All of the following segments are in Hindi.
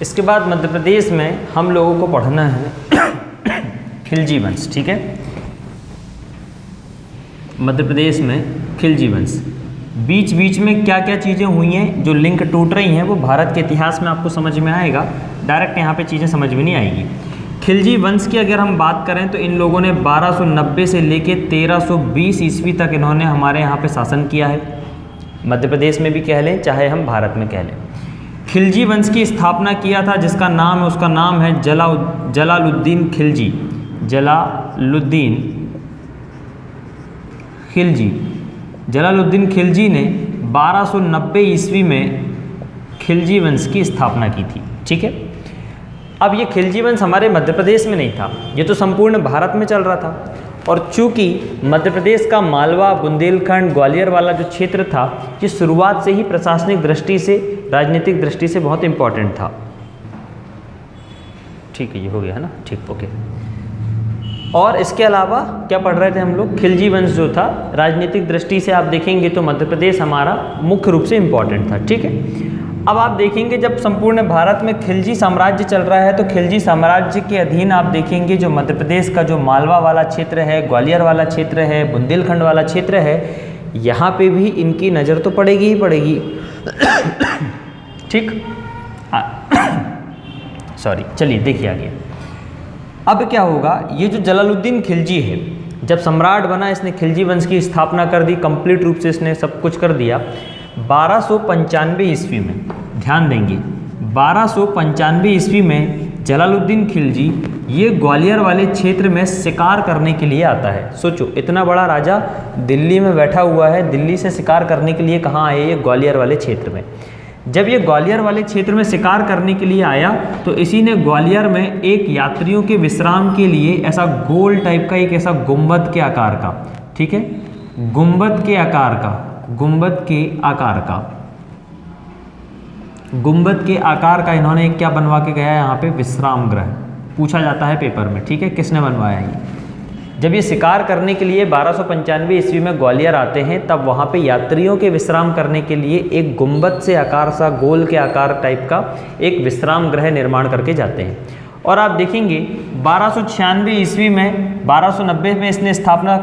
इसके बाद मध्य प्रदेश में हम लोगों को पढ़ना है खिलजी वंश। ठीक है, मध्य प्रदेश में खिलजी वंश। बीच बीच में क्या क्या चीज़ें हुई हैं जो लिंक टूट रही हैं वो भारत के इतिहास में आपको समझ में आएगा, डायरेक्ट यहाँ पे चीज़ें समझ में नहीं आएगी। खिलजी वंश की अगर हम बात करें तो इन लोगों ने 1290 से लेके 1320 ईस्वी तक इन्होंने हमारे यहाँ पे शासन किया है, मध्य प्रदेश में भी कह लें चाहे हम भारत में कह लें। खिलजी वंश की स्थापना किया था जिसका नाम है, उसका नाम है जलालुद्दीन खिलजी। जलालुद्दीन खिलजी। जलालुद्दीन खिलजी ने 1290 ईस्वी में खिलजी वंश की स्थापना की थी। ठीक है, अब ये खिलजी वंश हमारे मध्य प्रदेश में नहीं था, ये तो संपूर्ण भारत में चल रहा था। और चूंकि मध्य प्रदेश का मालवा, बुंदेलखंड, ग्वालियर वाला जो क्षेत्र था ये शुरुआत से ही प्रशासनिक दृष्टि से, राजनीतिक दृष्टि से बहुत इम्पोर्टेंट था। ठीक है, ये हो गया है ना, ठीक, ओके। और इसके अलावा क्या पढ़ रहे थे हम लोग, खिलजी वंश जो था राजनीतिक दृष्टि से आप देखेंगे तो मध्य प्रदेश हमारा मुख्य रूप से इम्पोर्टेंट था। ठीक है, अब आप देखेंगे जब संपूर्ण भारत में खिलजी साम्राज्य चल रहा है तो खिलजी साम्राज्य के अधीन आप देखेंगे जो मध्य प्रदेश का जो मालवा वाला क्षेत्र है, ग्वालियर वाला क्षेत्र है, बुंदेलखंड वाला क्षेत्र है, यहाँ पे भी इनकी नज़र तो पड़ेगी ही पड़ेगी। ठीक, सॉरी, चलिए देखिए आगे। अब क्या होगा, ये जो जलालुद्दीन खिलजी है जब सम्राट बना, इसने खिलजी वंश की स्थापना कर दी, कंप्लीट रूप से इसने सब कुछ कर दिया। 1295 ईस्वी में, ध्यान देंगे, 1295 ईस्वी में जलालुद्दीन खिलजी ये ग्वालियर वाले क्षेत्र में शिकार करने के लिए आता है। सोचो, इतना बड़ा राजा दिल्ली में बैठा हुआ है, दिल्ली से शिकार करने के लिए कहाँ आए, ये ग्वालियर वाले क्षेत्र में। जब ये ग्वालियर वाले क्षेत्र में शिकार करने के लिए आया तो इसी ने ग्वालियर में एक यात्रियों के विश्राम के लिए ऐसा गोल टाइप का एक ऐसा गुंबद के आकार का, ठीक है, गुंबद के आकार का, गुंबद के आकार का, गुंबद के आकार का इन्होंने एक क्या बनवा के गया है यहाँ पे, विश्राम गृह। पूछा जाता है पेपर में, ठीक है, किसने बनवाया ये। जब ये शिकार करने के लिए 1295 ईस्वी में ग्वालियर आते हैं तब वहाँ पे यात्रियों के विश्राम करने के लिए एक गुंबद से आकार सा, गोल के आकार टाइप का एक विश्राम गृह निर्माण करके जाते हैं। और आप देखेंगे 1296 ईस्वी में, 1290 में इसने स्थापना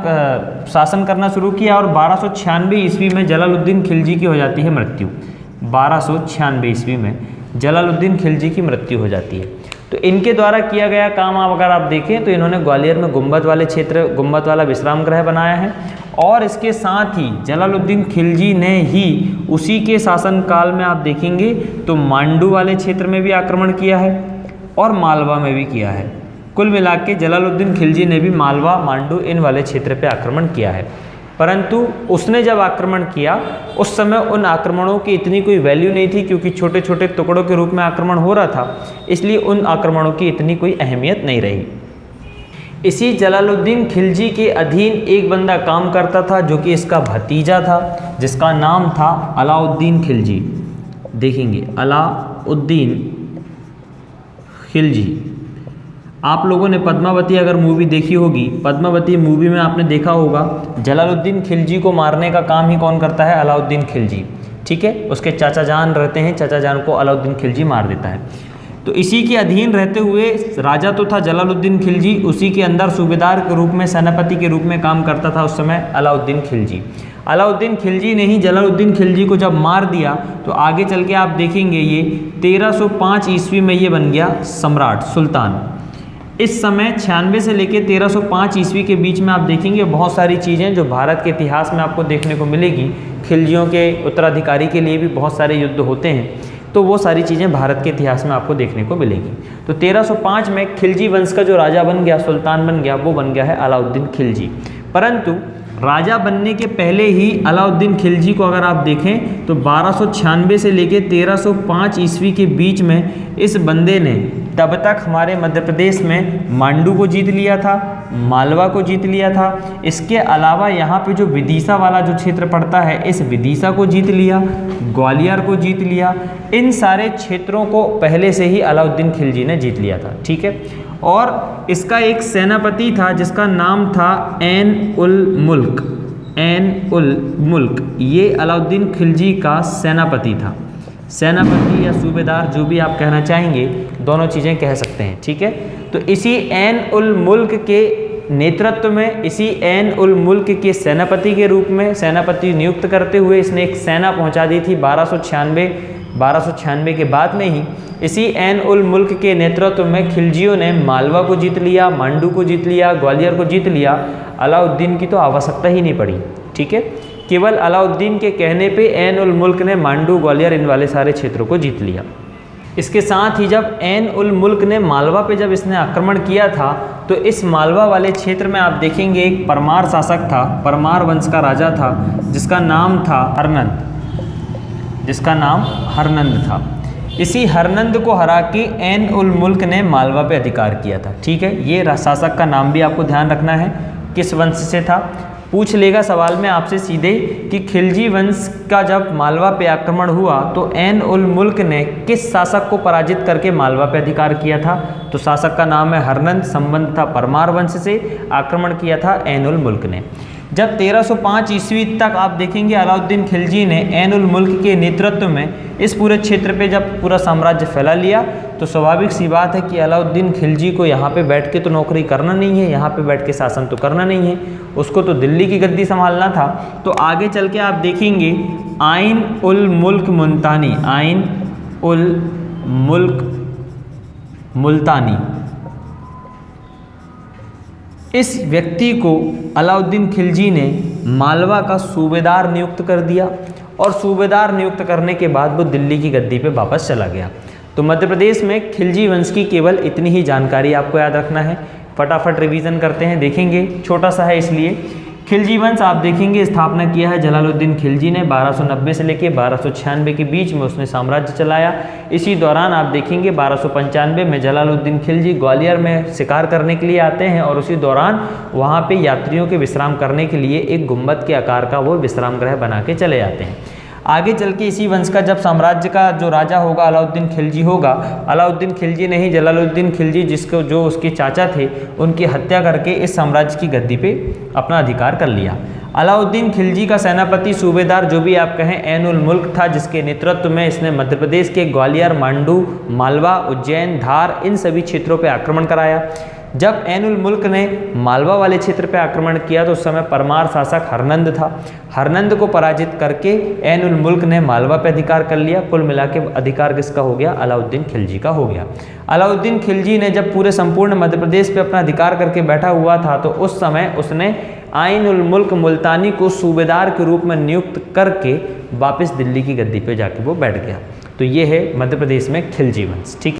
शासन करना शुरू किया और 1296 ईस्वी में जलालुद्दीन खिलजी की हो जाती है मृत्यु। 1296 ईस्वी में जलालुद्दीन खिलजी की मृत्यु हो जाती है। तो इनके द्वारा किया गया काम अगर आप देखें तो इन्होंने ग्वालियर में गुंबद वाले क्षेत्र, गुंबद वाला विश्राम गृह बनाया है। और इसके साथ ही जलालुद्दीन खिलजी ने ही उसी के शासनकाल में आप देखेंगे तो मांडू वाले क्षेत्र में भी आक्रमण किया है और मालवा में भी किया है। कुल मिला के जलालुद्दीन खिलजी ने भी मालवा, मांडू इन वाले क्षेत्र पे आक्रमण किया है। परंतु उसने जब आक्रमण किया उस समय उन आक्रमणों की इतनी कोई वैल्यू नहीं थी क्योंकि छोटे छोटे टुकड़ों के रूप में आक्रमण हो रहा था, इसलिए उन आक्रमणों की इतनी कोई अहमियत नहीं रही। इसी जलालुद्दीन खिलजी के अधीन एक बंदा काम करता था जो कि इसका भतीजा था, जिसका नाम था अलाउद्दीन खिलजी। देखेंगे अलाउद्दीन खिलजी। आप लोगों ने पद्मावती अगर मूवी देखी होगी, पद्मावती मूवी में आपने देखा होगा जलालुद्दीन खिलजी को मारने का काम ही कौन करता है, अलाउद्दीन खिलजी। ठीक है, उसके चाचा जान रहते हैं, चाचा जान को अलाउद्दीन खिलजी मार देता है। तो इसी के अधीन रहते हुए राजा तो था जलालुद्दीन खिलजी, उसी के अंदर सूबेदार के रूप में, सेनापति के रूप में काम करता था उस समय अलाउद्दीन खिलजी। अलाउद्दीन खिलजी ने ही जलालुद्दीन खिलजी को जब मार दिया तो आगे चल के आप देखेंगे ये 1305 ईस्वी में ये बन गया सम्राट, सुल्तान। इस समय 96 से लेके 1305 ईस्वी के बीच में आप देखेंगे बहुत सारी चीज़ें जो भारत के इतिहास में आपको देखने को मिलेगी। खिलजियों के उत्तराधिकारी के लिए भी बहुत सारे युद्ध होते हैं, तो वो सारी चीज़ें भारत के इतिहास में आपको देखने को मिलेगी। तो 1305 में खिलजी वंश का जो राजा बन गया, सुल्तान बन गया, वो बन गया है अलाउद्दीन खिलजी। परंतु राजा बनने के पहले ही अलाउद्दीन खिलजी को अगर आप देखें तो 1296 से लेके 1305 ईस्वी के बीच में इस बंदे ने तब तक हमारे मध्य प्रदेश में मांडू को जीत लिया था, मालवा को जीत लिया था। इसके अलावा यहाँ पे जो विदिशा वाला जो क्षेत्र पड़ता है, इस विदिशा को जीत लिया, ग्वालियर को जीत लिया। इन सारे क्षेत्रों को पहले से ही अलाउद्दीन खिलजी ने जीत लिया था। ठीक है, और इसका एक सेनापति था जिसका नाम था ऐन उल मुल्क। ऐन उल मुल्क ये अलाउद्दीन खिलजी का सेनापति था। सेनापति या सूबेदार, जो भी आप कहना चाहेंगे, दोनों चीज़ें कह सकते हैं, ठीक है। तो इसी ऐन उल मुल्क के नेतृत्व में, इसी ऐन उल मुल्क के सेनापति के रूप में, सेनापति नियुक्त करते हुए इसने एक सेना पहुंचा दी थी 1296 के बाद में ही। इसी ऐन उल मुल्क के नेतृत्व में खिलजियों ने मालवा को जीत लिया, मांडू को जीत लिया, ग्वालियर को जीत लिया। अलाउद्दीन की तो आवश्यकता ही नहीं पड़ी, ठीक है। केवल अलाउद्दीन के कहने पे ऐन उल मुल्क ने मांडू, ग्वालियर, इन वाले सारे क्षेत्रों को जीत लिया। इसके साथ ही जब ऐन उल मुल्क ने मालवा पे जब इसने आक्रमण किया था, तो इस मालवा वाले क्षेत्र में आप देखेंगे एक परमार शासक था, परमार वंश का राजा था, जिसका नाम था हरनंद था। इसी हरनंद को हरा के ऐन उल मुल्क ने मालवा पे अधिकार किया था, ठीक है। ये शासक का नाम भी आपको ध्यान रखना है, किस वंश से था। पूछ लेगा सवाल में आपसे सीधे कि खिलजी वंश का जब मालवा पे आक्रमण हुआ तो ऐन उल मुल्क ने किस शासक को पराजित करके मालवा पे अधिकार किया था। तो शासक का नाम है हरनंद, संबंध था परमार वंश से, आक्रमण किया था ऐन उल मुल्क ने। जब 1305 ईस्वी तक आप देखेंगे अलाउद्दीन खिलजी ने ऐन उल मुल्क के नेतृत्व में इस पूरे क्षेत्र पे जब पूरा साम्राज्य फैला लिया, तो स्वाभाविक सी बात है कि अलाउद्दीन खिलजी को यहाँ पे बैठ के तो नौकरी करना नहीं है, यहाँ पे बैठ के शासन तो करना नहीं है, उसको तो दिल्ली की गद्दी संभालना था। तो आगे चल के आप देखेंगे आइन उल मुल्क मुल्तानी, आइन उल मुल्क मुल्तानी, इस व्यक्ति को अलाउद्दीन खिलजी ने मालवा का सूबेदार नियुक्त कर दिया, और सूबेदार नियुक्त करने के बाद वो दिल्ली की गद्दी पे वापस चला गया। तो मध्य प्रदेश में खिलजी वंश की केवल इतनी ही जानकारी आपको याद रखना है। फटाफट रिवीजन करते हैं, देखेंगे, छोटा सा है इसलिए। खिलजी वंश आप देखेंगे स्थापना किया है जलालुद्दीन खिलजी ने 1290 से लेकर 1296 के बीच में उसने साम्राज्य चलाया। इसी दौरान आप देखेंगे 1295 में जलालुद्दीन खिलजी ग्वालियर में शिकार करने के लिए आते हैं, और उसी दौरान वहाँ पे यात्रियों के विश्राम करने के लिए एक गुंबद के आकार का वो विश्राम गृह बना के चले जाते हैं। आगे चल के इसी वंश का जब साम्राज्य का जो राजा होगा अलाउद्दीन खिलजी होगा, अलाउद्दीन खिलजी नहीं जलालुद्दीन खिलजी, जिसको जो उसके चाचा थे उनकी हत्या करके इस साम्राज्य की गद्दी पे अपना अधिकार कर लिया। अलाउद्दीन खिलजी का सेनापति सूबेदार जो भी आप कहें ऐन उल मुल्क था, जिसके नेतृत्व में इसने मध्य प्रदेश के ग्वालियर, मांडू, मालवा, उज्जैन, धार, इन सभी क्षेत्रों पर आक्रमण कराया। जब ऐन उल मुल्क ने मालवा वाले क्षेत्र पर आक्रमण किया तो उस समय परमार शासक हरनंद था। हरनंद को पराजित करके ऐन उल मुल्क ने मालवा पे अधिकार कर लिया। कुल मिला के अधिकार किसका हो गया? अलाउद्दीन खिलजी का हो गया। अलाउद्दीन खिलजी ने जब पूरे संपूर्ण मध्य प्रदेश पे अपना अधिकार करके बैठा हुआ था तो उस समय उसने आइन उल मुल्क मुल्तानी को सूबेदार के रूप में नियुक्त करके वापस दिल्ली की गद्दी पे जाके वो बैठ गया। तो ये है मध्य प्रदेश में खिलजी वंश, ठीक है।